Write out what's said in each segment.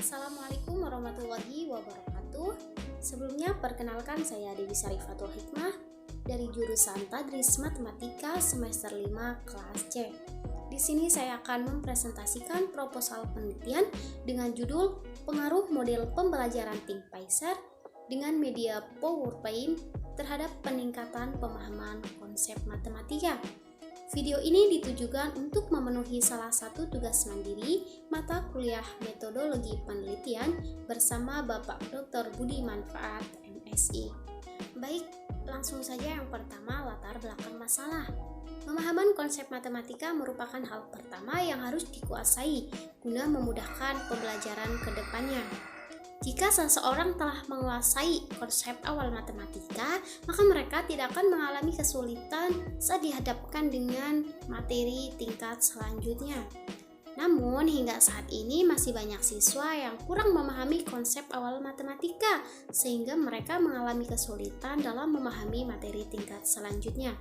Assalamualaikum warahmatullahi wabarakatuh. Sebelumnya perkenalkan saya Dewi Sarifatul Hikmah dari jurusan Tadris Matematika semester 5 kelas C. Di sini saya akan mempresentasikan proposal penelitian dengan judul Pengaruh Model Pembelajaran ThinkPicer dengan media PowerPoint terhadap peningkatan pemahaman konsep matematika. Video ini ditujukan untuk memenuhi salah satu tugas mandiri mata kuliah metodologi penelitian bersama Bapak Dr. Budi Manfaat, MSI. Baik, langsung saja yang pertama, latar belakang masalah. Pemahaman konsep matematika merupakan hal pertama yang harus dikuasai guna memudahkan pembelajaran ke depannya. Jika seseorang telah menguasai konsep awal matematika, maka mereka tidak akan mengalami kesulitan saat dihadapkan dengan materi tingkat selanjutnya. Namun, hingga saat ini masih banyak siswa yang kurang memahami konsep awal matematika, sehingga mereka mengalami kesulitan dalam memahami materi tingkat selanjutnya.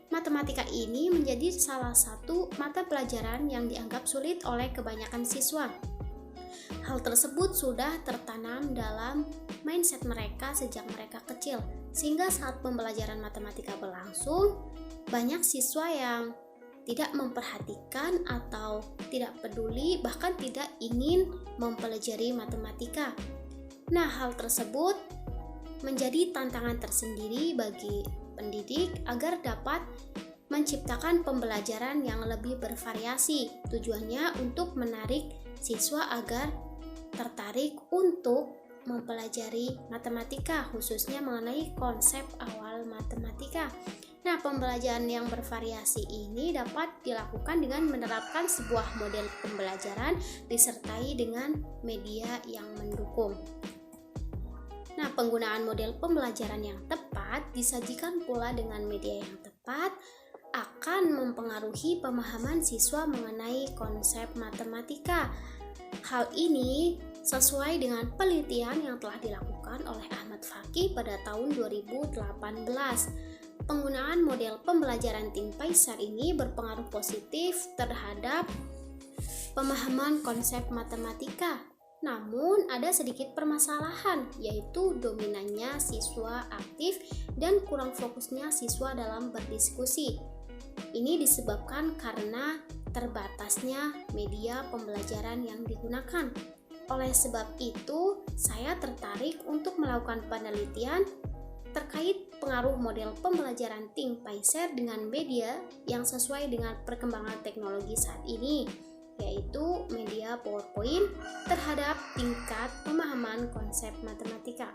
Matematika ini menjadi salah satu mata pelajaran yang dianggap sulit oleh kebanyakan siswa. Hal tersebut sudah tertanam dalam mindset mereka sejak mereka kecil, sehingga saat pembelajaran matematika berlangsung, banyak siswa yang tidak memperhatikan atau tidak peduli, bahkan tidak ingin mempelajari matematika. Nah, hal tersebut menjadi tantangan tersendiri bagi pendidik agar dapat menciptakan pembelajaran yang lebih bervariasi. Tujuannya untuk menarik siswa agar tertarik untuk mempelajari matematika, khususnya mengenai konsep awal matematika. Nah, pembelajaran yang bervariasi ini dapat dilakukan dengan menerapkan sebuah model pembelajaran disertai dengan media yang mendukung. Nah, penggunaan model pembelajaran yang tepat disajikan pula dengan media yang tepat akan mempengaruhi pemahaman siswa mengenai konsep matematika. Hal ini sesuai dengan penelitian yang telah dilakukan oleh Ahmad Fakih pada tahun 2018. Penggunaan model pembelajaran ThinkPicer ini berpengaruh positif terhadap pemahaman konsep matematika. Namun ada sedikit permasalahan, yaitu dominannya siswa aktif dan kurang fokusnya siswa dalam berdiskusi. Ini disebabkan karena terbatasnya media pembelajaran yang digunakan. Oleh sebab itu, saya tertarik untuk melakukan penelitian terkait pengaruh model pembelajaran ThinkPicer dengan media yang sesuai dengan perkembangan teknologi saat ini, yaitu media PowerPoint terhadap tingkat pemahaman konsep matematika.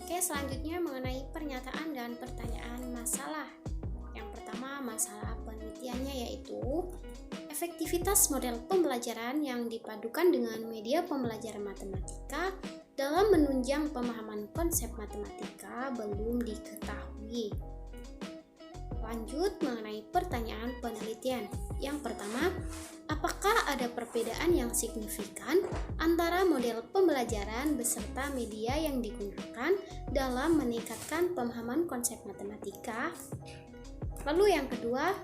Oke, selanjutnya mengenai pernyataan dan pertanyaan masalah. Yang pertama, masalah penelitiannya yaitu efektivitas model pembelajaran yang dipadukan dengan media pembelajaran matematika dalam menunjang pemahaman konsep matematika belum diketahui. Lanjut mengenai pertanyaan penelitian. Yang pertama, apakah ada perbedaan yang signifikan antara model pembelajaran beserta media yang digunakan dalam meningkatkan pemahaman konsep matematika? Lalu yang kedua,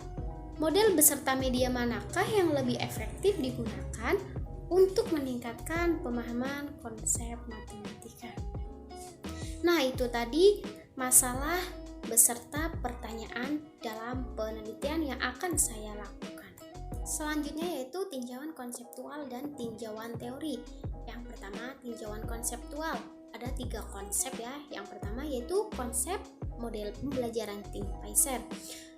model beserta media manakah yang lebih efektif digunakan untuk meningkatkan pemahaman konsep matematika? Nah, itu tadi masalah beserta pertanyaan dalam penelitian yang akan saya lakukan. Selanjutnya yaitu tinjauan konseptual dan tinjauan teori. Yang pertama, tinjauan konseptual. Ada 3 konsep ya. Yang pertama yaitu konsep model pembelajaran ThinkPicer.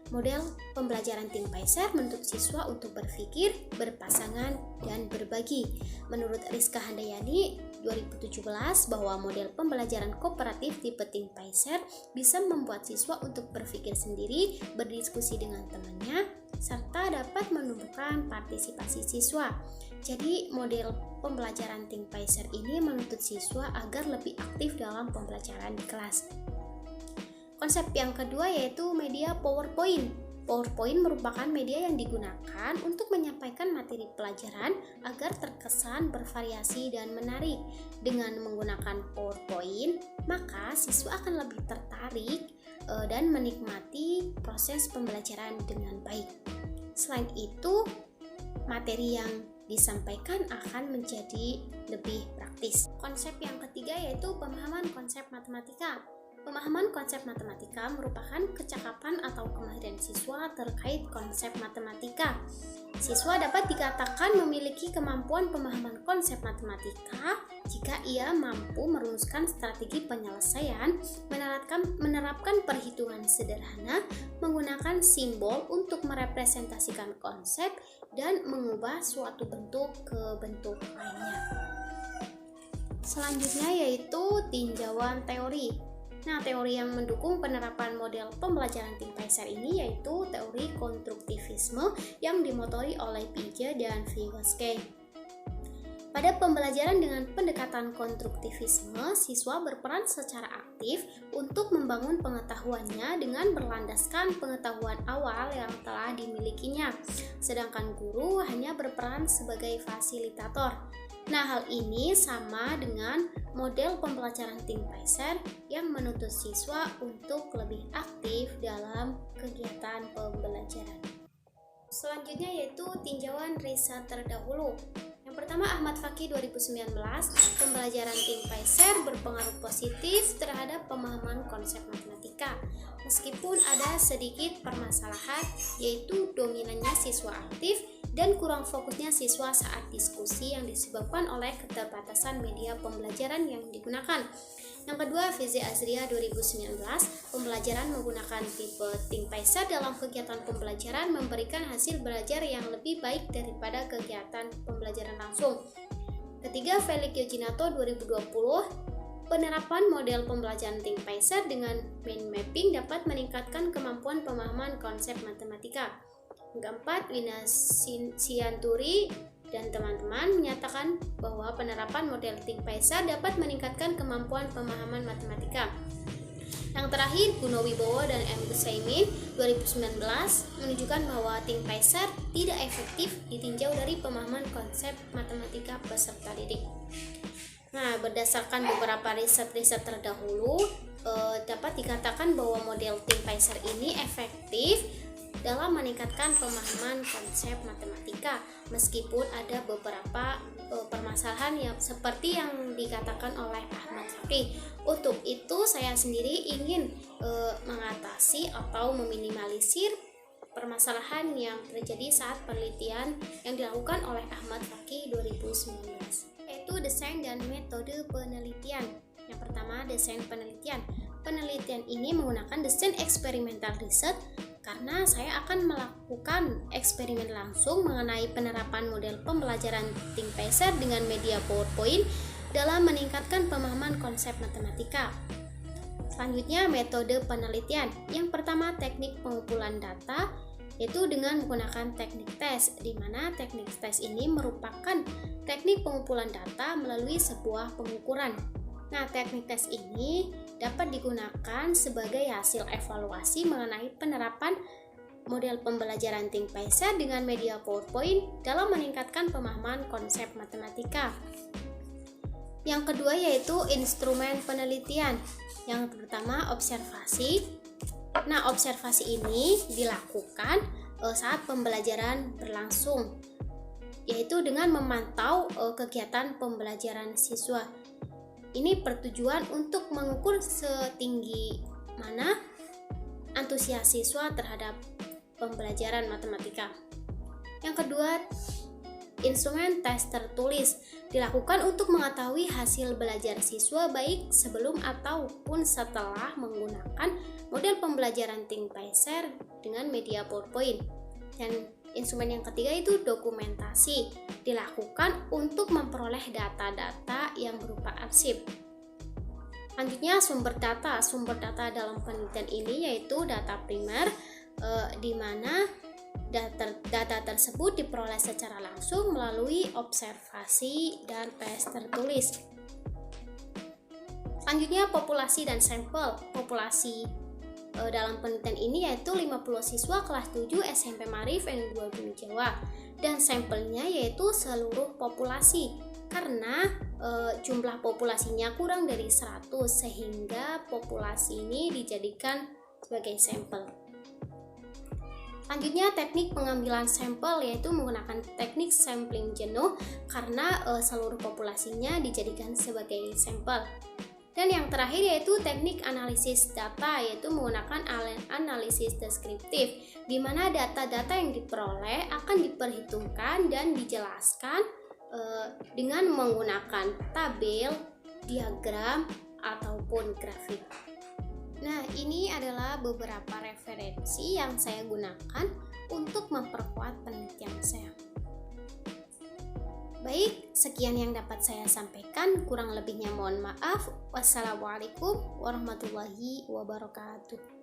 Model pembelajaran ThinkPicer menuntut siswa untuk berpikir, berpasangan, dan berbagi. Menurut Rizka Handayani 2017 bahwa model pembelajaran kooperatif tipe ThinkPicer bisa membuat siswa untuk berpikir sendiri, berdiskusi dengan temannya, serta dapat menumbuhkan partisipasi siswa. Jadi model pembelajaran ThinkPicer ini menuntut siswa agar lebih aktif dalam pembelajaran di kelas. Konsep yang kedua yaitu media PowerPoint. PowerPoint merupakan media yang digunakan untuk menyampaikan materi pelajaran agar terkesan bervariasi dan menarik. Dengan menggunakan PowerPoint, maka siswa akan lebih tertarik dan menikmati proses pembelajaran dengan baik. Selain itu, materi yang disampaikan akan menjadi lebih praktis. Konsep yang ketiga yaitu pemahaman konsep matematika. Pemahaman konsep matematika merupakan kecakapan atau kemahirian siswa terkait konsep matematika. Siswa dapat dikatakan memiliki kemampuan pemahaman konsep matematika jika ia mampu merumuskan strategi penyelesaian, menerapkan perhitungan sederhana, menggunakan simbol untuk merepresentasikan konsep, dan mengubah suatu bentuk ke bentuk lainnya. Selanjutnya yaitu tinjauan teori. Nah, teori yang mendukung penerapan model pembelajaran tim PSR ini yaitu teori konstruktivisme yang dimotori oleh Piaget dan Vygotsky. Pada pembelajaran dengan pendekatan konstruktivisme, siswa berperan secara aktif untuk membangun pengetahuannya dengan berlandaskan pengetahuan awal yang telah dimilikinya, sedangkan guru hanya berperan sebagai fasilitator. Nah, hal ini sama dengan model pembelajaran tim PSR yang menuntut siswa untuk lebih aktif dalam kegiatan pembelajaran. Selanjutnya yaitu tinjauan riset terdahulu. Yang pertama, Ahmad Fakih 2019, pembelajaran tim PSR berpengaruh positif terhadap pemahaman konsep matematika. Meskipun ada sedikit permasalahan, yaitu dominannya siswa aktif dan kurang fokusnya siswa saat diskusi yang disebabkan oleh keterbatasan media pembelajaran yang digunakan. Yang kedua, Fizi Azria 2019, pembelajaran menggunakan tipe tim PSR dalam kegiatan pembelajaran memberikan hasil belajar yang lebih baik daripada kegiatan pembelajaran langsung. Ketiga, Felix Yoginato 2020, penerapan model pembelajaran tim PSR dengan mind mapping dapat meningkatkan kemampuan pemahaman konsep matematika. Keempat, Wina Sianturi dan teman-teman menyatakan bahwa penerapan model tim PSR dapat meningkatkan kemampuan pemahaman matematika. Yang terakhir, Guno Wibowo dan M. Ghusaimin 2019 menunjukkan bahwa tim PSR tidak efektif ditinjau dari pemahaman konsep matematika peserta didik. Nah, berdasarkan beberapa riset-riset terdahulu, dapat dikatakan bahwa model tim PSR ini efektif dalam meningkatkan pemahaman konsep matematika, meskipun ada beberapa permasalahan yang seperti yang dikatakan oleh Ahmad Fakih. Untuk itu saya sendiri ingin mengatasi atau meminimalisir permasalahan yang terjadi saat penelitian yang dilakukan oleh Ahmad Fakih 2019, yaitu desain dan metode penelitian. Yang pertama, desain penelitian. Penelitian ini menggunakan desain eksperimental riset karena saya akan melakukan eksperimen langsung mengenai penerapan model pembelajaran tim PSR dengan media PowerPoint dalam meningkatkan pemahaman konsep matematika. Selanjutnya, metode penelitian. Yang pertama, teknik pengumpulan data, yaitu dengan menggunakan teknik tes, di mana teknik tes ini merupakan teknik pengumpulan data melalui sebuah pengukuran. Nah, teknik tes ini dapat digunakan sebagai hasil evaluasi mengenai penerapan model pembelajaran tim PSR dengan media PowerPoint dalam meningkatkan pemahaman konsep matematika. Yang kedua yaitu instrumen penelitian. Yang pertama, observasi. Nah, observasi ini dilakukan saat pembelajaran berlangsung, yaitu dengan memantau kegiatan pembelajaran siswa. Ini bertujuan untuk mengukur setinggi mana antusias siswa terhadap pembelajaran matematika. Yang kedua, instrumen tes tertulis dilakukan untuk mengetahui hasil belajar siswa baik sebelum ataupun setelah menggunakan model pembelajaran tim PSR dengan media PowerPoint. Dan instrumen yang ketiga itu dokumentasi, dilakukan untuk memperoleh data-data yang berupa arsip. Selanjutnya, sumber data. Sumber data dalam penelitian ini yaitu data primer, di mana data tersebut diperoleh secara langsung melalui observasi dan tes tertulis. Selanjutnya, populasi dan sampel. Populasi dalam penelitian ini yaitu 50 siswa kelas 7 SMP Maarif N2 Bumi Jawa, dan sampelnya yaitu seluruh populasi karena jumlah populasinya kurang dari 100 sehingga populasi ini dijadikan sebagai sampel. Selanjutnya teknik pengambilan sampel, yaitu menggunakan teknik sampling jenuh karena seluruh populasinya dijadikan sebagai sampel. Dan yang terakhir yaitu teknik analisis data, yaitu menggunakan analisis deskriptif, di mana data-data yang diperoleh akan diperhitungkan dan dijelaskan dengan menggunakan tabel, diagram, ataupun grafik. Nah, ini adalah beberapa referensi yang saya gunakan untuk memperkuat penelitian saya. Baik, sekian yang dapat saya sampaikan. Kurang lebihnya mohon maaf. Wassalamualaikum warahmatullahi wabarakatuh.